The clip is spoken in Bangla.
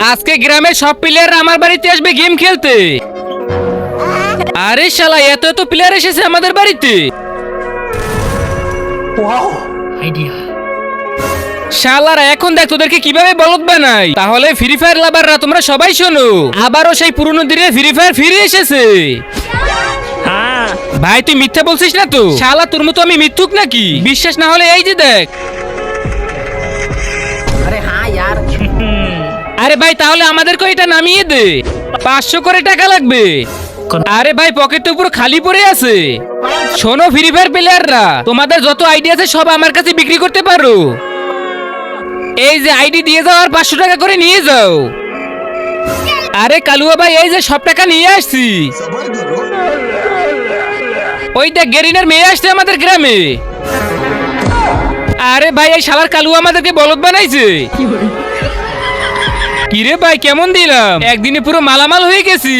আজকে গ্রামের সব প্লেয়ার আমার বাড়িতে আসবে গেম খেলতে। আরে শালা, এত এত প্লেয়ার এসেছে আমাদের বাড়িতে। আইডিয়া। শালারা এখন দেখ তোদেরকে কিভাবে বলদ বানাই। তাহলে ফ্রি ফায়ার লাভাররা তোমরা সবাই শোনো, আবারও সেই পুরনো দিনে ফ্রি ফায়ার ফিরে এসেছে। হ্যাঁ ভাই তুই মিথ্যা বলছিস না তো? শালা তোর মতো আমি মিথ্যুক নাকি? বিশ্বাস না হলে এই যে দেখ। अरे हाँ यार। আরে ভাই তাহলে আমাদেরকে এটা নামিয়ে দে, 500 করে টাকা লাগবে। আরে ভাই পকেট তো পুরো খালি পড়ে আছে। শোনো ফ্রি ফায়ার প্লেয়াররা, তোমাদের যত আইডি আছে সব আমার কাছে বিক্রি করতে পারো। এই যে আইডি দিয়ে যাও আর 500 টাকা করে নিয়ে যাও। আরে কালুয়া ভাই এই যে সব টাকা নিয়ে আসছি। ওই দেখ গেরিনার মেয়ে আসছে আমাদের গ্রামে। আরে ভাই এই শালার কালুয়া আমাদেরকে বলদ বানাইছে। কিরে ভাই কেমন দিলাম? একদিনে পুরো মালামাল হয়ে গেছি।